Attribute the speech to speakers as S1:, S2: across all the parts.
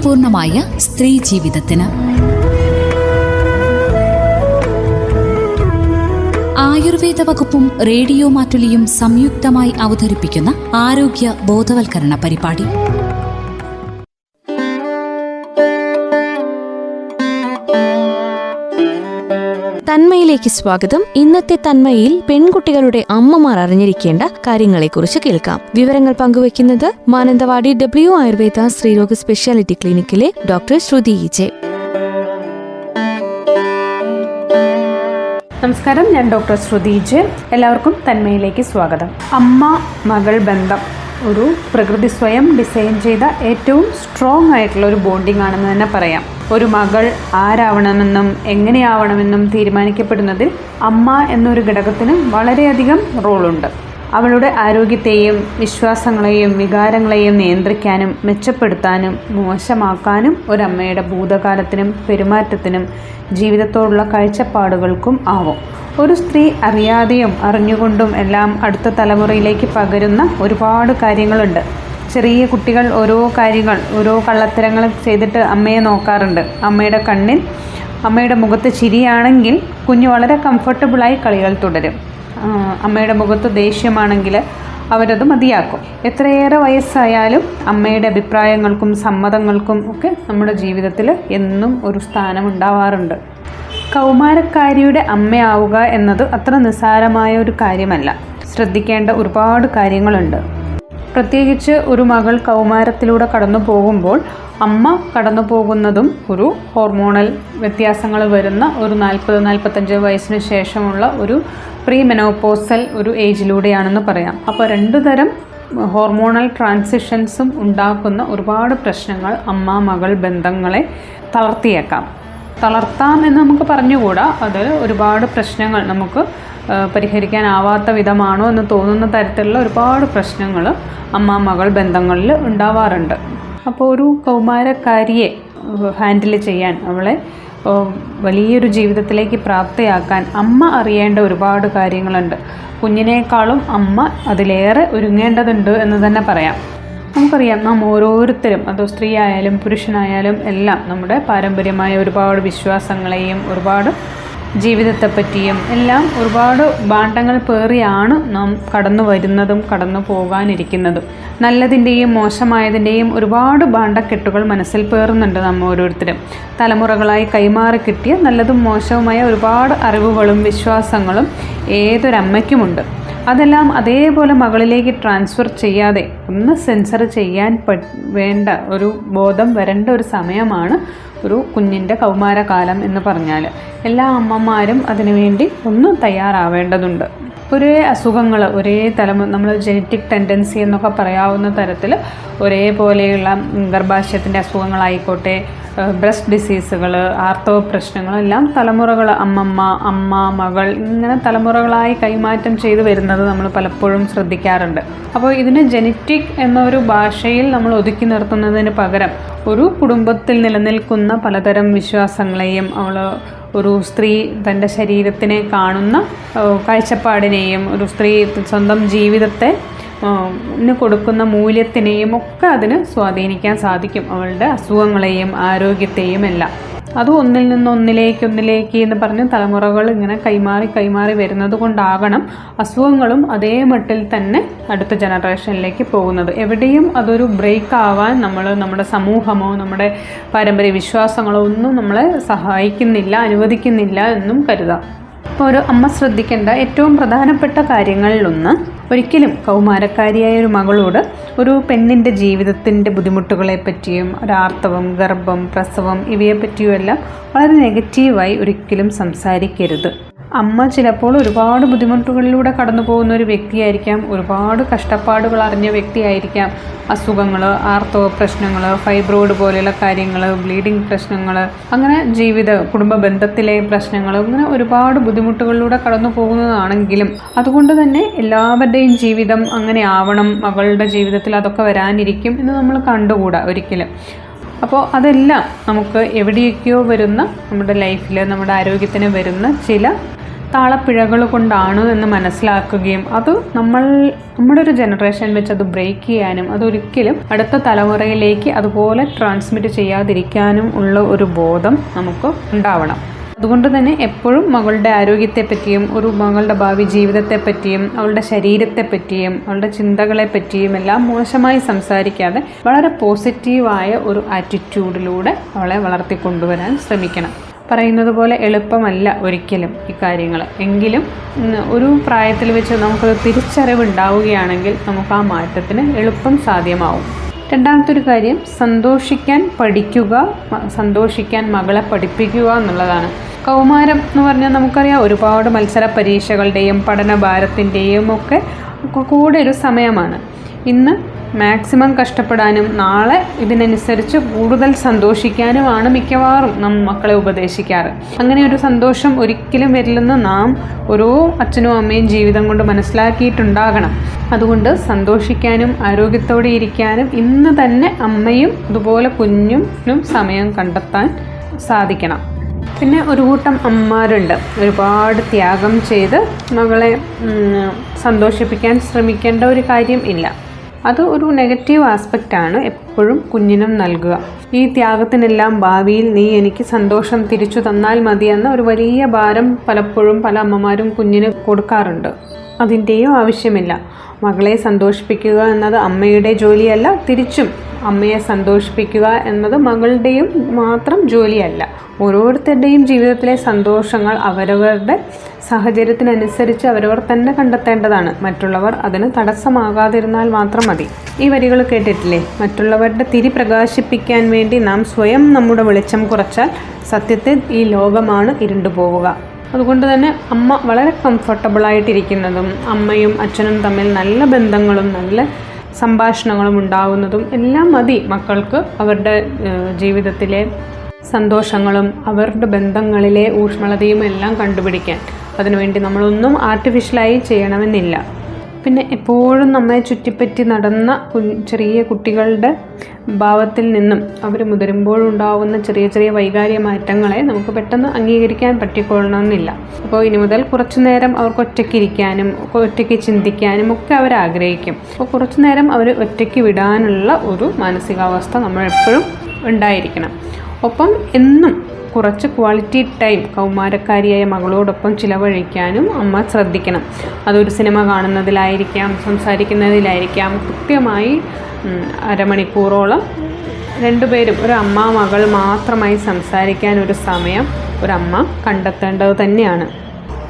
S1: അർത്ഥപൂർണമായ സ്ത്രീ ജീവിതത്തിന്. ആയുർവേദ വകുപ്പും റേഡിയോ മാറ്റുലിയും സംയുക്തമായി അവതരിപ്പിക്കുന്ന ആരോഗ്യ ബോധവൽക്കരണ പരിപാടി.
S2: തന്മയിലേക്ക് സ്വാഗതം. ഇന്നത്തെ തന്മയിൽ പെൺകുട്ടികളുടെ അമ്മമാർ അറിഞ്ഞിരിക്കേണ്ട കാര്യങ്ങളെക്കുറിച്ച് കേൾക്കാം. വിവരങ്ങൾ പങ്കുവയ്ക്കുന്നത് മാനന്തവാടി W ആയുർവേദ സ്ത്രീരോഗ സ്പെഷ്യാലിറ്റി ക്ലിനിക്കിലെ ഡോക്ടർ ശ്രുതി ജെ.
S3: നമസ്കാരം, ഞാൻ ഡോക്ടർ ശ്രുതി ജെ. എല്ലാവർക്കും തന്മയിലേക്ക് സ്വാഗതം. അമ്മ മകൾ ബന്ധം ഒരു പ്രകൃതി സ്വയം ഡിസൈൻ ചെയ്ത ഏറ്റവും സ്ട്രോങ് ആയിട്ടുള്ള ഒരു ബോണ്ടിങ് ആണെന്ന് തന്നെ പറയാം. ഒരു മകൾ ആരാവണമെന്നും എങ്ങനെയാവണമെന്നും തീരുമാനിക്കപ്പെടുന്നതിൽ അമ്മ എന്നൊരു ഘടകത്തിന് വളരെയധികം റോളുണ്ട്. അവളുടെ ആരോഗ്യത്തെയും വിശ്വാസങ്ങളെയും വികാരങ്ങളെയും നിയന്ത്രിക്കാനും മെച്ചപ്പെടുത്താനും മോശമാക്കാനും ഒരമ്മയുടെ ഭൂതകാലത്തിനും പെരുമാറ്റത്തിനും ജീവിതത്തോടുള്ള കാഴ്ചപ്പാടുകൾക്കും ആവും. ഒരു സ്ത്രീ അറിയാതെയും അറിഞ്ഞുകൊണ്ടും എല്ലാം അടുത്ത തലമുറയിലേക്ക് പകരുന്ന ഒരുപാട് കാര്യങ്ങളുണ്ട്. ചെറിയ കുട്ടികൾ ഓരോ കള്ളത്തരങ്ങൾ ചെയ്തിട്ട് അമ്മയെ നോക്കാറുണ്ട്. അമ്മയുടെ കണ്ണിൽ അമ്മയുടെ മുഖത്ത് ചിരിയാണെങ്കിൽ കുഞ്ഞ് വളരെ കംഫർട്ടബിളായി കളികൾ തുടരും. അമ്മയുടെ മുഖത്ത് ദേഷ്യമാണെങ്കിൽ അവരത് മതിയാക്കും. എത്രയേറെ വയസ്സായാലും അമ്മയുടെ അഭിപ്രായങ്ങൾക്കും സമ്മതങ്ങൾക്കും ഒക്കെ നമ്മുടെ ജീവിതത്തിൽ എന്നും ഒരു സ്ഥാനമുണ്ടാവാറുണ്ട്. കൗമാരക്കാരിയുടെ അമ്മയാവുക എന്നത് അത്ര നിസ്സാരമായ ഒരു കാര്യമല്ല. ശ്രദ്ധിക്കേണ്ട ഒരുപാട് കാര്യങ്ങളുണ്ട്. പ്രത്യേകിച്ച് ഒരു മകൾ കൗമാരത്തിലൂടെ കടന്നു പോകുമ്പോൾ അമ്മ കടന്നു പോകുന്നതും ഒരു ഹോർമോണൽ വ്യത്യാസങ്ങൾ വരുന്ന ഒരു 40-45 വയസ്സിന് ശേഷമുള്ള ഒരു പ്രീ മെനോപോസൽ ഒരു ഏജിലൂടെയാണെന്ന് പറയാം. അപ്പോൾ 2 തരം ഹോർമോണൽ ട്രാൻസിഷൻസും ഉണ്ടാക്കുന്ന ഒരുപാട് പ്രശ്നങ്ങൾ അമ്മ മകൾ ബന്ധങ്ങളെ തളർത്താം എന്ന് നമുക്ക് പറഞ്ഞുകൂടാ. അത് ഒരുപാട് പ്രശ്നങ്ങൾ നമുക്ക് പരിഹരിക്കാനാവാത്ത വിധമാണോ എന്ന് തോന്നുന്ന തരത്തിലുള്ള ഒരുപാട് പ്രശ്നങ്ങൾ അമ്മ മകൾ ബന്ധങ്ങളിൽ ഉണ്ടാവാറുണ്ട്. അപ്പോൾ ഒരു കൗമാരക്കാരിയെ ഹാൻഡിൽ ചെയ്യാൻ, അവളെ വലിയൊരു ജീവിതത്തിലേക്ക് പ്രാപ്തയാക്കാൻ അമ്മ അറിയേണ്ട ഒരുപാട് കാര്യങ്ങളുണ്ട്. കുഞ്ഞിനേക്കാളും അമ്മ അതിലേറെ ഒരുങ്ങേണ്ടതുണ്ട് എന്ന് തന്നെ പറയാം. നമുക്കറിയാം, നാം ഓരോരുത്തരും, അത് സ്ത്രീ ആയാലും പുരുഷനായാലും എല്ലാം നമ്മുടെ പാരമ്പര്യമായ ഒരുപാട് വിശ്വാസങ്ങളെയും ഒരുപാട് ജീവിതത്തെപ്പറ്റിയും എല്ലാം ഒരുപാട് ഭാണ്ഡങ്ങൾ പേറിയാണ് നാം കടന്നു വരുന്നതും കടന്നു പോകാനിരിക്കുന്നതും. നല്ലതിൻ്റെയും മോശമായതിൻ്റെയും ഒരുപാട് ഭാണ്ഡക്കെട്ടുകൾ മനസ്സിൽ പേറുന്നുണ്ട് നാം ഓരോരുത്തരും. തലമുറകളായി കൈമാറി കിട്ടിയ നല്ലതും മോശവുമായ ഒരുപാട് അറിവുകളും വിശ്വാസങ്ങളും ഏതൊരമ്മയ്ക്കുമുണ്ട്. അതെല്ലാം അതേപോലെ മകളിലേക്ക് ട്രാൻസ്ഫർ ചെയ്യാതെ ഒന്ന് സെൻസർ ചെയ്യാൻ വേണ്ട ഒരു ബോധം വരേണ്ട ഒരു സമയമാണ് ഒരു കുഞ്ഞിൻ്റെ കൗമാരകാലം എന്ന് പറഞ്ഞാൽ. എല്ലാ അമ്മമാരും അതിനുവേണ്ടി ഒന്ന് തയ്യാറാവേണ്ടതുണ്ട്. ഒരേ അസുഖങ്ങൾ, നമ്മൾ ജനറ്റിക് ടെൻഡൻസി എന്നൊക്കെ പറയാവുന്ന തരത്തിൽ ഒരേപോലെയുള്ള ഗർഭാശയത്തിൻ്റെ അസുഖങ്ങളായിക്കോട്ടെ, ബ്രസ്റ്റ് ഡിസീസുകൾ, ആർത്തവ പ്രശ്നങ്ങളെല്ലാം തലമുറകൾ, അമ്മ മകൾ ഇങ്ങനെ തലമുറകളായി കൈമാറ്റം ചെയ്തു വരുന്നത് നമ്മൾ പലപ്പോഴും ശ്രദ്ധിക്കാറുണ്ട്. അപ്പോൾ ഇതിന് ജനറ്റിക് എന്നൊരു ഭാഷയിൽ നമ്മൾ ഒതുക്കി നിർത്തുന്നതിന് പകരം ഒരു കുടുംബത്തിൽ നിലനിൽക്കുന്ന പലതരം വിശ്വാസങ്ങളെയും ഒരു സ്ത്രീ തൻ്റെ ശരീരത്തിനെ കാണുന്ന കാഴ്ചപ്പാടിനെയും ഒരു സ്ത്രീ സ്വന്തം ജീവിതത്തെ കൊടുക്കുന്ന മൂല്യത്തിനെയും ഒക്കെ അതിന് സ്വാധീനിക്കാൻ സാധിക്കും. അവളുടെ അസുഖങ്ങളെയും ആരോഗ്യത്തെയും എല്ലാം. അത് ഒന്നിൽ നിന്ന് ഒന്നിലേക്ക് എന്ന് പറഞ്ഞ് തലമുറകൾ ഇങ്ങനെ കൈമാറി വരുന്നത് കൊണ്ടാകണം അസുഖങ്ങളും അതേ മട്ടിൽ തന്നെ അടുത്ത ജനറേഷനിലേക്ക് പോകുന്നത്. എവിടെയും അതൊരു ബ്രേക്ക് ആവാൻ നമ്മുടെ സമൂഹമോ നമ്മുടെ പാരമ്പര്യ വിശ്വാസങ്ങളോ ഒന്നും നമ്മളെ സഹായിക്കുന്നില്ല, അനുവദിക്കുന്നില്ല എന്നും കരുതാം. അപ്പോൾ ഒരു അമ്മ ശ്രദ്ധിക്കേണ്ട ഏറ്റവും പ്രധാനപ്പെട്ട കാര്യങ്ങളിലൊന്ന്, ഒരിക്കലും കൗമാരക്കാരിയായ ഒരു മകളോട് ഒരു പെണ്ണിൻ്റെ ജീവിതത്തിൻ്റെ ബുദ്ധിമുട്ടുകളെ പറ്റിയും ഒരാർത്തവം, ഗർഭം, പ്രസവം ഇവയെപ്പറ്റിയുമെല്ലാം വളരെ നെഗറ്റീവായി ഒരിക്കലും സംസാരിക്കരുത്. അമ്മ ചിലപ്പോൾ ഒരുപാട് ബുദ്ധിമുട്ടുകളിലൂടെ കടന്നു പോകുന്ന ഒരു വ്യക്തിയായിരിക്കാം, ഒരുപാട് കഷ്ടപ്പാടുകൾ അറിഞ്ഞ വ്യക്തിയായിരിക്കാം. അസുഖങ്ങൾ, ആർത്തവ പ്രശ്നങ്ങൾ, ഫൈബ്രോയിഡ് പോലെയുള്ള കാര്യങ്ങൾ, ബ്ലീഡിങ് പ്രശ്നങ്ങൾ, അങ്ങനെ കുടുംബ ബന്ധത്തിലെ പ്രശ്നങ്ങൾ, അങ്ങനെ ഒരുപാട് ബുദ്ധിമുട്ടുകളിലൂടെ കടന്നു പോകുന്നതാണെങ്കിലും അതുകൊണ്ട് തന്നെ എല്ലാവരുടെയും ജീവിതം അങ്ങനെ ആവണം, മകളുടെ ജീവിതത്തിൽ അതൊക്കെ വരാനിരിക്കും എന്ന് നമ്മൾ കണ്ടുകൂടാ ഒരിക്കലും. അപ്പോൾ അതെല്ലാം നമുക്ക് എവിടെയൊക്കെയോ വരുന്ന നമ്മുടെ ലൈഫിൽ നമ്മുടെ ആരോഗ്യത്തിന് വരുന്ന ചില താളപ്പിഴകൾ കൊണ്ടാണ് എന്ന് മനസ്സിലാക്കുകയും അത് നമ്മുടെ ഒരു ജനറേഷൻ വെച്ച് അത് ബ്രേക്ക് ചെയ്യാനും അതൊരിക്കലും അടുത്ത തലമുറയിലേക്ക് അതുപോലെ ട്രാൻസ്മിറ്റ് ചെയ്യാതിരിക്കാനും ഉള്ള ഒരു ബോധം നമുക്ക് ഉണ്ടാവണം. അതുകൊണ്ട് തന്നെ എപ്പോഴും മകളുടെ ആരോഗ്യത്തെപ്പറ്റിയും ഒരു മകളുടെ ഭാവി ജീവിതത്തെപ്പറ്റിയും അവളുടെ ശരീരത്തെപ്പറ്റിയും അവളുടെ ചിന്തകളെ പറ്റിയും എല്ലാം മോശമായി സംസാരിക്കാതെ വളരെ പോസിറ്റീവായ ഒരു ആറ്റിറ്റ്യൂഡിലൂടെ അവളെ വളർത്തിക്കൊണ്ടുവരാൻ ശ്രമിക്കണം. പറയുന്നത് പോലെ എളുപ്പമല്ല ഒരിക്കലും ഈ കാര്യങ്ങൾ. എങ്കിലും ഒരു പ്രായത്തിൽ വെച്ച് നമുക്കത് തിരിച്ചറിവുണ്ടാവുകയാണെങ്കിൽ നമുക്ക് ആ മാറ്റത്തിന് എളുപ്പം സാധ്യമാവും. രണ്ടാമത്തെ ഒരു കാര്യം, സന്തോഷിക്കാൻ പഠിക്കുക, സന്തോഷിക്കാൻ മകളെ പഠിപ്പിക്കുക എന്നുള്ളതാണ്. കൗമാരം എന്ന് പറഞ്ഞാൽ നമുക്കറിയാം ഒരുപാട് മത്സര പരീക്ഷകളുടെയും പഠനഭാരത്തിൻ്റെയും ഒക്കെ കൂടെ ഒരു സമയമാണ്. ഇന്ന് മാക്സിമം കഷ്ടപ്പെടാനും നാളെ ഇതിനനുസരിച്ച് കൂടുതൽ സന്തോഷിക്കാനുമാണ് മിക്കവാറും മക്കളെ ഉപദേശിക്കാറ്. അങ്ങനെ ഒരു സന്തോഷം ഒരിക്കലും വരില്ലെന്ന് നാം ഓരോ അച്ഛനും അമ്മയും ജീവിതം കൊണ്ട് മനസ്സിലാക്കിയിട്ടുണ്ടാകണം. അതുകൊണ്ട് സന്തോഷിക്കാനും ആരോഗ്യത്തോടെ ഇരിക്കാനും ഇന്ന് തന്നെ അമ്മയും അതുപോലെ കുഞ്ഞിനും സമയം കണ്ടെത്താൻ സാധിക്കണം. പിന്നെ ഒരു കൂട്ടം അമ്മമാരുണ്ട് ഒരുപാട് ത്യാഗം ചെയ്ത് മകളെ സന്തോഷിപ്പിക്കാൻ ശ്രമിക്കേണ്ട ഒരു കാര്യം ഇല്ല. അത് ഒരു നെഗറ്റീവ് ആസ്പെക്റ്റാണ് എപ്പോഴും കുഞ്ഞിനും നൽകുക. ഈ ത്യാഗത്തിനെല്ലാം ഭാവിയിൽ നീ എനിക്ക് സന്തോഷം തിരിച്ചു തന്നാൽ മതിയെന്ന ഒരു വലിയ ഭാരം പലപ്പോഴും പല അമ്മമാരും കുഞ്ഞിന് കൊടുക്കാറുണ്ട്. അതിൻ്റെയും ആവശ്യമില്ല. മകളെ സന്തോഷിപ്പിക്കുക എന്നത് അമ്മയുടെ ജോലിയല്ല, തിരിച്ചും അമ്മയെ സന്തോഷിപ്പിക്കുക എന്നത് മകളുടെയും മാത്രം ജോലിയല്ല. ഓരോരുത്തരുടെയും ജീവിതത്തിലെ സന്തോഷങ്ങൾ അവരവരുടെ സാഹചര്യത്തിനനുസരിച്ച് അവരവർ തന്നെ കണ്ടെത്തേണ്ടതാണ്. മറ്റുള്ളവർ അതിന് തടസ്സമാകാതിരുന്നാൽ മാത്രം മതി. ഈ വരികൾ കേട്ടിട്ടില്ലേ? മറ്റുള്ളവരുടെ തിരി പ്രകാശിപ്പിക്കാൻ വേണ്ടി നാം സ്വയം നമ്മുടെ വെളിച്ചം കുറച്ചാൽ സത്യത്തിൽ ഈ ലോകമാണ് ഇരുണ്ടു പോവുക. അതുകൊണ്ട് തന്നെ അമ്മ വളരെ കംഫർട്ടബിളായിട്ടിരിക്കുന്നതും അമ്മയും അച്ഛനും തമ്മിൽ നല്ല ബന്ധങ്ങളും നല്ല സംഭാഷണങ്ങളും ഉണ്ടാവുന്നതും എല്ലാം മതി മക്കൾക്ക് അവരുടെ ജീവിതത്തിലെ സന്തോഷങ്ങളും അവരുടെ ബന്ധങ്ങളിലെ ഊഷ്മളതയും എല്ലാം കണ്ടുപിടിക്കാൻ. അതിനുവേണ്ടി നമ്മളൊന്നും ആർട്ടിഫിഷ്യലായി ചെയ്യണമെന്നില്ല. പിന്നെ എപ്പോഴും നമ്മെ ചുറ്റിപ്പറ്റി നടന്ന ചെറിയ കുട്ടികളുടെ ഭാവത്തിൽ നിന്നും അവർ മുതിരുമ്പോഴുണ്ടാവുന്ന ചെറിയ ചെറിയ വൈകാരിക മാറ്റങ്ങളെ നമുക്ക് പെട്ടെന്ന് അംഗീകരിക്കാൻ പറ്റിക്കൊള്ളണമെന്നില്ല. അപ്പോൾ ഇനി മുതൽ കുറച്ചു നേരം അവർക്ക് ഒറ്റയ്ക്ക് ഇരിക്കാനും ഒറ്റയ്ക്ക് ചിന്തിക്കാനും ഒക്കെ അവർ ആഗ്രഹിക്കും. അപ്പോൾ കുറച്ചു നേരം അവർ ഒറ്റയ്ക്ക് വിടാനുള്ള ഒരു മാനസികാവസ്ഥ നമ്മൾ എപ്പോഴും ഉണ്ടായിരിക്കണം. ഒപ്പം എന്നും കുറച്ച് ക്വാളിറ്റി ടൈം കൗമാരക്കാരിയായ മകളോടൊപ്പം ചിലവഴിക്കാനും അമ്മ ശ്രദ്ധിക്കണം. അതൊരു സിനിമ കാണുന്നതിലായിരിക്കാം, സംസാരിക്കുന്നതിലായിരിക്കാം. കൃത്യമായി അരമണിക്കൂറോളം രണ്ടുപേരും ഒരു അമ്മ മകൾ മാത്രമായി സംസാരിക്കാൻ ഒരു സമയം ഒരമ്മ കണ്ടെത്തേണ്ടത് തന്നെയാണ്.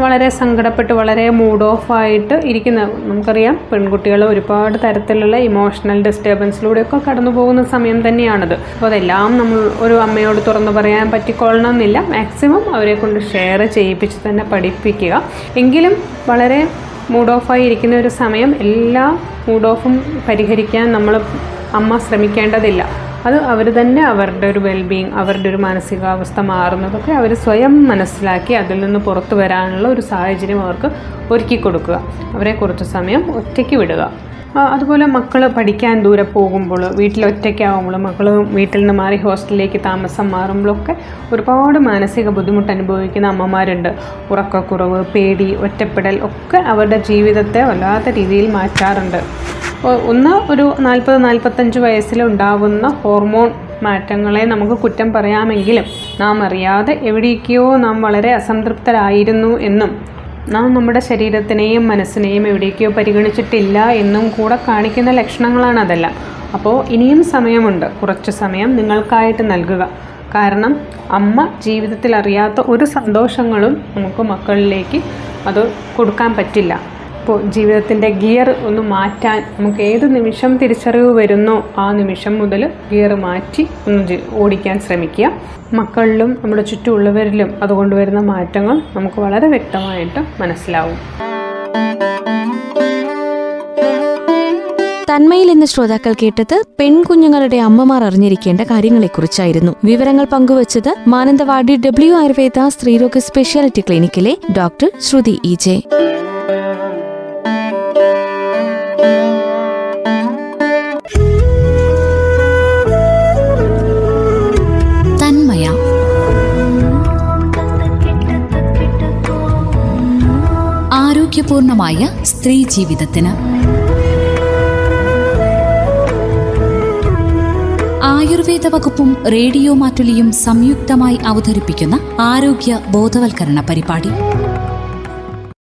S3: വളരെ സങ്കടപ്പെട്ട് വളരെ മൂഡ് ഓഫായിട്ട് ഇരിക്കുന്ന, നമുക്കറിയാം പെൺകുട്ടികൾ ഒരുപാട് തരത്തിലുള്ള ഇമോഷണൽ ഡിസ്റ്റർബൻസിലൂടെയൊക്കെ കടന്നു പോകുന്ന സമയം തന്നെയാണത്. അപ്പോൾ അതെല്ലാം നമ്മൾ ഒരു അമ്മയോട് തുറന്നു പറയാൻ പറ്റിക്കൊള്ളണമെന്നില്ല. മാക്സിമം അവരെ കൊണ്ട് ഷെയർ ചെയ്യിപ്പിച്ച് തന്നെ പഠിപ്പിക്കുക. എങ്കിലും വളരെ മൂഡ് ഓഫായി ഇരിക്കുന്ന ഒരു സമയം എല്ലാ മൂഡ് ഓഫും പരിഹരിക്കാൻ അമ്മ ശ്രമിക്കേണ്ടതില്ല. അത് അവർ തന്നെ അവരുടെ ഒരു വെൽബീയിങ്, അവരുടെ ഒരു മാനസികാവസ്ഥ മാറുന്നതൊക്കെ അവർ സ്വയം മനസ്സിലാക്കി അതിൽ നിന്ന് പുറത്തു വരാനുള്ള ഒരു സാഹചര്യം അവർക്ക് ഒരുക്കി കൊടുക്കുക. അവരെ കുറച്ച് സമയം ഒറ്റയ്ക്ക് വിടുക. അതുപോലെ മക്കൾ പഠിക്കാൻ ദൂരെ പോകുമ്പോൾ, വീട്ടിൽ ഒറ്റയ്ക്കാവുമ്പോൾ, മക്കൾ വീട്ടിൽ നിന്ന് മാറി ഹോസ്റ്റലിലേക്ക് താമസം മാറുമ്പോഴൊക്കെ ഒരുപാട് മാനസിക ബുദ്ധിമുട്ട് അനുഭവിക്കുന്ന അമ്മമാരുണ്ട്. ഉറക്കക്കുറവ്, പേടി, ഒറ്റപ്പെടൽ ഒക്കെ അവരുടെ ജീവിതത്തെ വല്ലാത്ത രീതിയിൽ മാറ്റാറുണ്ട്. ഒരു 40-45 വയസ്സിലുണ്ടാവുന്ന ഹോർമോൺ മാറ്റങ്ങളെ നമുക്ക് കുറ്റം പറയാമെങ്കിലും നാം അറിയാതെ എവിടേക്കോ നാം വളരെ അസംതൃപ്തരായിരുന്നു എന്നും നാം നമ്മുടെ ശരീരത്തിനെയും മനസ്സിനെയും എവിടേക്കോ പരിഗണിച്ചിട്ടില്ല എന്നും കൂടെ കാണിക്കുന്ന ലക്ഷണങ്ങളാണ് അതെല്ലാം. അപ്പോൾ ഇനിയും സമയമുണ്ട്. കുറച്ച് സമയം നിങ്ങൾക്കായിട്ട് നൽകുക. കാരണം അമ്മ ജീവിതത്തിൽ അറിയാത്ത ഒരു സന്തോഷങ്ങളും നമുക്ക് മക്കളിലേക്ക് അത് കൊടുക്കാൻ പറ്റില്ല. അപ്പോൾ ജീവിതത്തിൻ്റെ ഗിയർ ഒന്ന് മാറ്റാൻ നമുക്ക് ഏത് നിമിഷം തിരിച്ചറിവ് വരുന്നോ ആ നിമിഷം മുതൽ ഗിയർ മാറ്റി ഒന്ന് ഓടിക്കാൻ ശ്രമിക്കുക. മക്കളിലും നമ്മുടെ ചുറ്റുമുള്ളവരിലും അതുകൊണ്ട് വരുന്ന മാറ്റങ്ങൾ നമുക്ക് വളരെ വ്യക്തമായിട്ട് മനസ്സിലാവും.
S2: തന്മയിൽ ഇന്ന് ശ്രോതാക്കൾ കേട്ടത് പെൺകുഞ്ഞുങ്ങളുടെ അമ്മമാർ അറിഞ്ഞിരിക്കേണ്ട കാര്യങ്ങളെക്കുറിച്ചായിരുന്നു. വിവരങ്ങൾ പങ്കുവച്ചത് മാനന്തവാടി W ആയുർവേദ സ്ത്രീരോഗ സ്പെഷ്യാലിറ്റി ക്ലിനിക്കിലെ ഡോക്ടർ ശ്രുതി EJ.
S1: ആരോഗ്യപൂർണമായ സ്ത്രീ ജീവിതത്തിന്. ആയുർവേദ വകുപ്പും റേഡിയോ മാറ്റുലിയും സംയുക്തമായി അവതരിപ്പിക്കുന്ന ആരോഗ്യ ബോധവൽക്കരണ പരിപാടി.